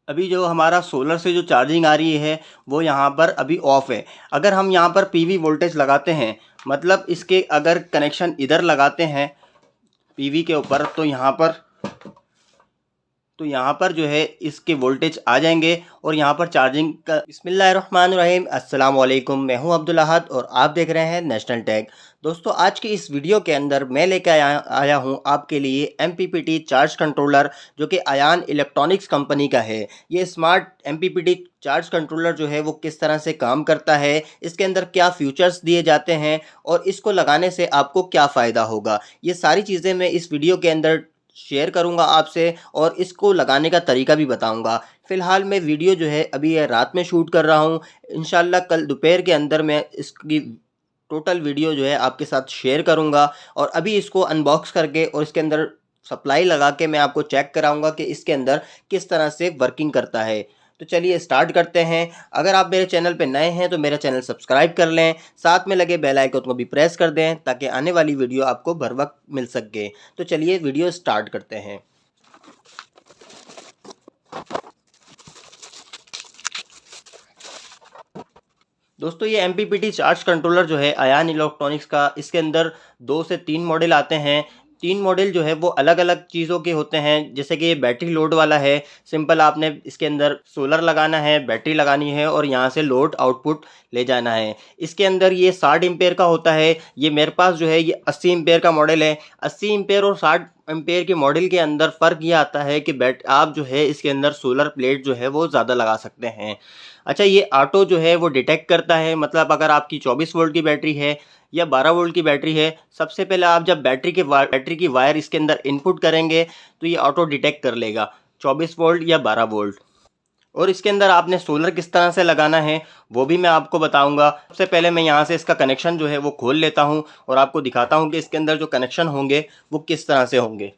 अभी जो हमारा सोलर से जो चार्जिंग आ रही है वो यहाँ पर अभी ऑफ है। अगर हम यहाँ पर पीवी वोल्टेज लगाते हैं, मतलब इसके अगर कनेक्शन इधर लगाते हैं पीवी के ऊपर, तो यहाँ पर जो है इसके वोल्टेज आ जाएंगे और यहाँ पर चार्जिंग का। बिस्मिल्लाहिर्रहमानिर्रहीम, अस्सलाम वालेकुम। मैं हूँ अब्दुल अहद और आप देख रहे हैं नेशनल टेक। दोस्तों, आज की इस वीडियो के अंदर मैं लेकर आया हूँ आपके लिए MPPT चार्ज कंट्रोलर, जो कि अयान इलेक्ट्रॉनिक्स कंपनी का है। ये स्मार्ट MPPT चार्ज कंट्रोलर जो है वो किस तरह से काम करता है, इसके अंदर क्या फीचर्स दिए जाते हैं और इसको लगाने से आपको क्या फ़ायदा होगा, ये सारी चीज़ें मैं इस वीडियो के अंदर शेयर करूंगा आपसे और इसको लगाने का तरीका भी बताऊंगा। फ़िलहाल मैं वीडियो जो है अभी ये रात में शूट कर रहा हूं। इंशाल्लाह कल दोपहर के अंदर मैं इसकी टोटल वीडियो जो है आपके साथ शेयर करूंगा और अभी इसको अनबॉक्स करके और इसके अंदर सप्लाई लगा के मैं आपको चेक कराऊंगा कि इसके अंदर किस तरह से वर्किंग करता है। तो चलिए स्टार्ट करते हैं। अगर आप मेरे चैनल पे नए हैं तो मेरा चैनल सब्सक्राइब कर लें, साथ में लगे बेल आइकन को भी प्रेस कर दें ताकि आने वाली वीडियो आपको बर वक्त मिल सके। तो चलिए वीडियो स्टार्ट करते हैं। दोस्तों, ये MPPT चार्ज कंट्रोलर जो है अयान इलेक्ट्रॉनिक्स का, इसके अंदर 2 से 3 मॉडल आते हैं। 3 मॉडल जो है वो अलग अलग चीज़ों के होते हैं। जैसे कि ये बैटरी लोड वाला है, सिंपल आपने इसके अंदर सोलर लगाना है, बैटरी लगानी है और यहाँ से लोड आउटपुट ले जाना है। इसके अंदर ये 60 एम्पेयर का होता है। ये मेरे पास जो है ये 80 एम्पेयर का मॉडल है। 80 एम्पेयर और 60 एम्पेयर के मॉडल के अंदर फ़र्क ये आता है कि आप जो है इसके अंदर सोलर प्लेट जो है वो ज़्यादा लगा सकते हैं। अच्छा, ये ऑटो जो है वो डिटेक्ट करता है, मतलब अगर आपकी 24 वोल्ट की बैटरी है या 12 वोल्ट की बैटरी है, सबसे पहले आप जब बैटरी की वायर इसके अंदर इनपुट करेंगे तो ये ऑटो डिटेक्ट कर लेगा 24 वोल्ट या 12 वोल्ट। और इसके अंदर आपने सोलर किस तरह से लगाना है वो भी मैं आपको बताऊंगा। सबसे पहले मैं यहाँ से इसका कनेक्शन जो है वो खोल लेता हूँ और आपको दिखाता हूँ कि इसके अंदर जो कनेक्शन होंगे वो किस तरह से होंगे।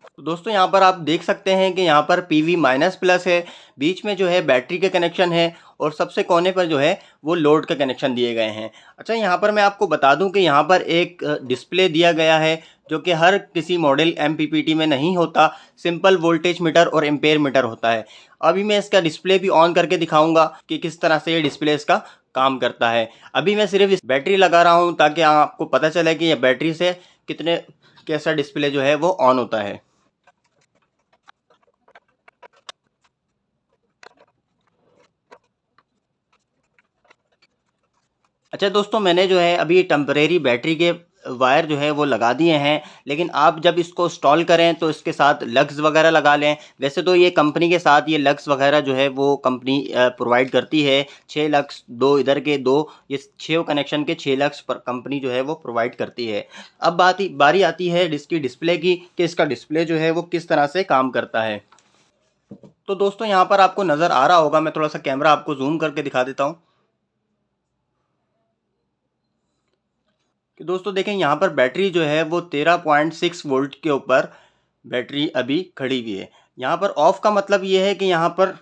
तो दोस्तों, यहाँ पर आप देख सकते हैं कि यहाँ पर PV- है, बीच में जो है बैटरी के कनेक्शन है और सबसे कोने पर जो है वो लोड के कनेक्शन दिए गए हैं। अच्छा, यहाँ पर मैं आपको बता दूं कि यहाँ पर एक डिस्प्ले दिया गया है जो कि हर किसी मॉडल MPPT में नहीं होता। सिंपल वोल्टेज मीटर और एम्पेयर मीटर होता है। अभी मैं इसका डिस्प्ले भी ऑन करके दिखाऊंगा कि किस तरह से ये डिस्प्ले इसका काम करता है। अभी मैं सिर्फ इस बैटरी लगा रहा हूँ ताकि आपको पता चले कि ये बैटरी से कैसा डिस्प्ले जो है वो ऑन होता है। अच्छा दोस्तों, मैंने जो है अभी टेम्परेरी बैटरी के वायर जो है वो लगा दिए हैं, लेकिन आप जब इसको इंस्टॉल करें तो इसके साथ लग्स वगैरह लगा लें। वैसे तो ये कंपनी के साथ ये लग्स वगैरह जो है वो कंपनी प्रोवाइड करती है। 6 लग्स, 2 इधर के 2, ये 6 कनेक्शन के 6 लग्स पर कंपनी जो है वो प्रोवाइड करती है। अब बारी आती है इसकी डिस्प्ले की कि इसका डिस्प्ले जो है वो किस तरह से काम करता है। तो दोस्तों, यहाँ पर आपको नज़र आ रहा होगा, मैं थोड़ा सा कैमरा आपको जूम करके दिखा देता हूँ कि दोस्तों देखें, यहाँ पर बैटरी जो है वो 13.6 वोल्ट के ऊपर बैटरी अभी खड़ी हुई है। यहाँ पर ऑफ़ का मतलब ये है कि यहाँ पर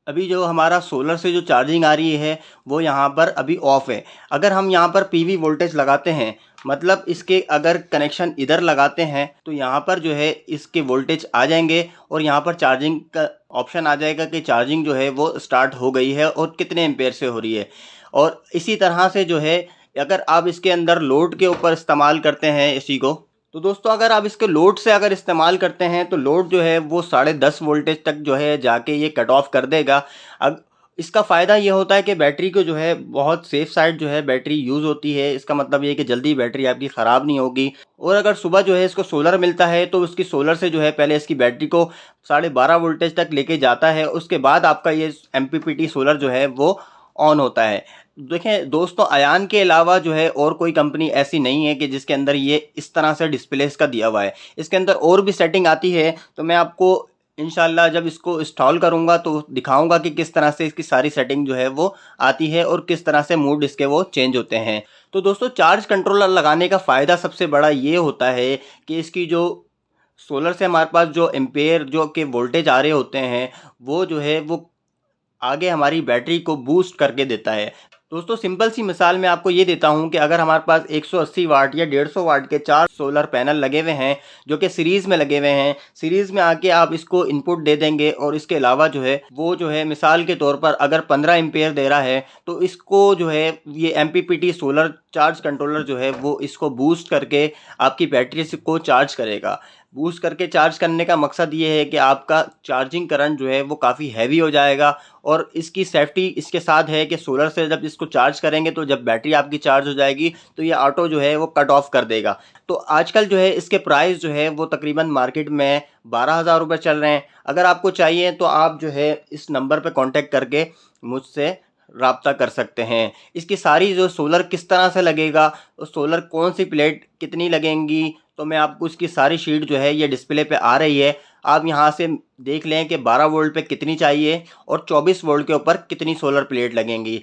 अभी जो हमारा सोलर से जो चार्जिंग आ रही है वो यहाँ पर अभी ऑफ़ है। अगर हम यहाँ पर पीवी वोल्टेज लगाते हैं, मतलब इसके अगर कनेक्शन इधर लगाते हैं तो यहाँ पर जो है इसके वोल्टेज आ जाएंगे और यहाँ पर चार्जिंग का ऑप्शन आ जाएगा कि चार्जिंग जो है वो स्टार्ट हो गई है और कितने एम्पेयर से हो रही है। और इसी तरह से जो है अगर आप इसके अंदर लोड के ऊपर इस्तेमाल करते हैं इसी को, तो दोस्तों अगर आप इसके लोड से अगर इस्तेमाल करते हैं तो लोड जो है वो 10.5 वोल्टेज तक जो है जाके ये कट ऑफ कर देगा। अब इसका फ़ायदा ये होता है कि बैटरी को जो है बहुत सेफ साइड जो है बैटरी यूज़ होती है। इसका मतलब ये है कि जल्दी बैटरी आपकी ख़राब नहीं होगी। और अगर सुबह जो है इसको सोलर मिलता है तो उसकी सोलर से जो है पहले इसकी बैटरी को 12.5 वोल्टेज तक लेके जाता है, उसके बाद आपका ये MPPT सोलर जो है वो ऑन होता है। देखें दोस्तों, अयान के अलावा जो है और कोई कंपनी ऐसी नहीं है कि जिसके अंदर ये इस तरह से डिस्प्ले इसका दिया हुआ है। इसके अंदर और भी सेटिंग आती है, तो मैं आपको इंशाल्लाह जब इसको इंस्टॉल करूंगा तो दिखाऊंगा कि किस तरह से इसकी सारी सेटिंग जो है वो आती है और किस तरह से मूड इसके वो चेंज होते हैं। तो दोस्तों, चार्ज कंट्रोलर लगाने का फ़ायदा सबसे बड़ा ये होता है कि इसकी जो सोलर से हमारे पास जो एम्पेयर जो के वोल्टेज आ रहे होते हैं वो जो है वो आगे हमारी बैटरी को बूस्ट करके देता है। दोस्तों सिंपल सी मिसाल मैं आपको ये देता हूँ कि अगर हमारे पास 180 वाट या 150 वाट के 4 सोलर पैनल लगे हुए हैं जो कि सीरीज़ में लगे हुए हैं, सीरीज़ में आके आप इसको इनपुट दे देंगे और इसके अलावा जो है वो जो है मिसाल के तौर पर अगर 15 एम्पेयर दे रहा है तो इसको जो है ये MPPT सोलर चार्ज कंट्रोलर जो है वो इसको बूस्ट करके आपकी बैटरी को चार्ज करेगा। बूस्ट करके चार्ज करने का मकसद ये है कि आपका चार्जिंग करंट जो है वो काफ़ी हैवी हो जाएगा और इसकी सेफ्टी इसके साथ है कि सोलर से जब इसको चार्ज करेंगे तो जब बैटरी आपकी चार्ज हो जाएगी तो ये ऑटो जो है वो कट ऑफ कर देगा। तो आजकल जो है इसके प्राइस जो है वो तकरीबन मार्केट में 12,000 रुपये चल रहे हैं। अगर आपको चाहिए तो आप जो है इस नंबर पर कॉन्टेक्ट करके मुझसे राब्ता कर सकते हैं। इसकी सारी जो सोलर किस तरह से लगेगा और सोलर कौन सी प्लेट कितनी लगेंगी तो मैं आपको इसकी सारी शीट जो है ये डिस्प्ले पे आ रही है, आप यहाँ से देख लें कि 12 वोल्ट पे कितनी चाहिए और 24 वोल्ट के ऊपर कितनी सोलर प्लेट लगेंगी।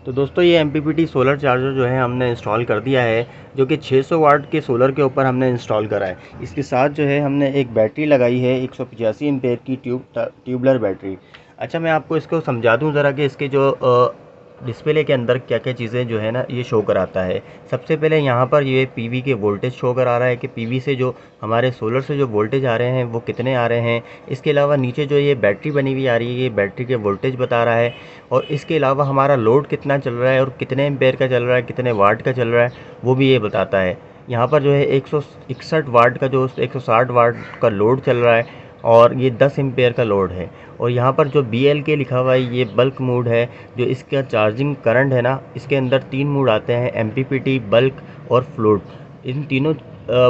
तो दोस्तों ये MPPT सोलर चार्जर जो है हमने इंस्टॉल कर दिया है, जो कि 600 वाट के सोलर के ऊपर हमने इंस्टॉल करा है। इसके साथ जो है हमने एक बैटरी लगाई है 185 एम्पेयर की ट्यूबलर बैटरी। अच्छा मैं आपको इसको समझा दूं ज़रा कि इसके जो डिस्प्ले के अंदर क्या क्या चीज़ें जो है ना ये शो कराता है। सबसे पहले यहाँ पर ये PV के वोल्टेज शो करा रहा है कि PV से जो हमारे सोलर से जो वोल्टेज आ रहे हैं वो कितने आ रहे हैं। इसके अलावा नीचे जो ये बैटरी बनी हुई आ रही है ये बैटरी के वोल्टेज बता रहा है और इसके अलावा हमारा लोड कितना चल रहा है और कितने एम्पेयर का चल रहा है, कितने वाट का चल रहा है वो भी ये बताता है। यहाँ पर जो है 161 वाट का जो 160 वाट का लोड चल रहा है और ये 10 एम्पेयर का लोड है। और यहाँ पर जो BLK लिखा हुआ है ये बल्क मोड है। जो इसका चार्जिंग करंट है ना इसके अंदर 3 मोड आते हैं, MPPT, बल्क और फ्लोट। इन तीनों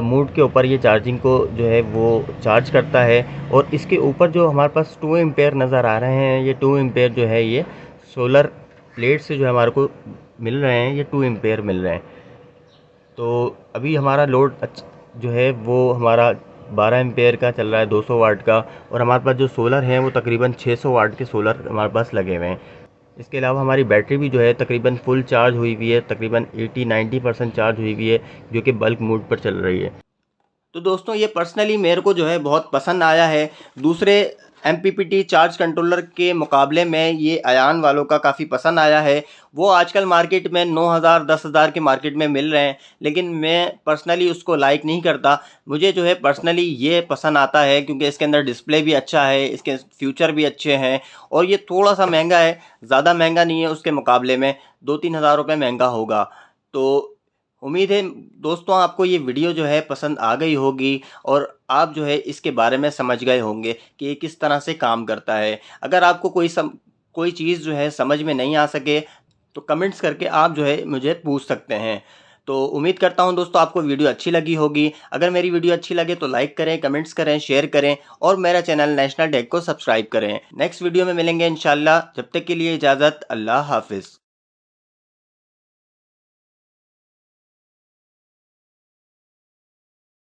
मोड के ऊपर ये चार्जिंग को जो है वो चार्ज करता है। और इसके ऊपर जो हमारे पास 2 एम्पेयर नज़र आ रहे हैं, ये 2 एम्पेयर जो है ये सोलर प्लेट से जो है हमारे को मिल रहे हैं, ये 2 एम्पेयर मिल रहे हैं। तो अभी हमारा लोड जो है वो हमारा 12 एम्पेयर का चल रहा है 200 वाट का और हमारे पास जो सोलर हैं वो तकरीबन 600 वाट के सोलर हमारे पास लगे हुए हैं। इसके अलावा हमारी बैटरी भी जो है तकरीबन फुल चार्ज हुई हुई है, तकरीबन 80-90% चार्ज हुई हुई है जो कि बल्क मोड पर चल रही है। तो दोस्तों ये पर्सनली मेरे को जो है बहुत पसंद आया है। दूसरे MPPT चार्ज कंट्रोलर के मुकाबले में ये अयान वालों का काफ़ी पसंद आया है। वो आजकल मार्केट में 9,000 10,000 के मार्केट में मिल रहे हैं, लेकिन मैं पर्सनली उसको लाइक नहीं करता। मुझे जो है पर्सनली ये पसंद आता है क्योंकि इसके अंदर डिस्प्ले भी अच्छा है, इसके फीचर भी अच्छे हैं और ये थोड़ा सा महंगा है, ज़्यादा महंगा नहीं है, उसके मुकाबले में 2-3 हज़ार रुपये महंगा होगा। तो उम्मीद है दोस्तों आपको ये वीडियो जो है पसंद आ गई होगी और आप जो है इसके बारे में समझ गए होंगे कि ये किस तरह से काम करता है। अगर आपको कोई चीज़ जो है समझ में नहीं आ सके तो कमेंट्स करके आप जो है मुझे पूछ सकते हैं। तो उम्मीद करता हूँ दोस्तों आपको वीडियो अच्छी लगी होगी। अगर मेरी वीडियो अच्छी लगे तो लाइक करें, कमेंट्स करें, शेयर करें और मेरा चैनल नेशनल टेक को सब्सक्राइब करें। नेक्स्ट वीडियो में मिलेंगे इंशाल्लाह। जब तक के लिए इजाज़त, अल्लाह हाफिज़।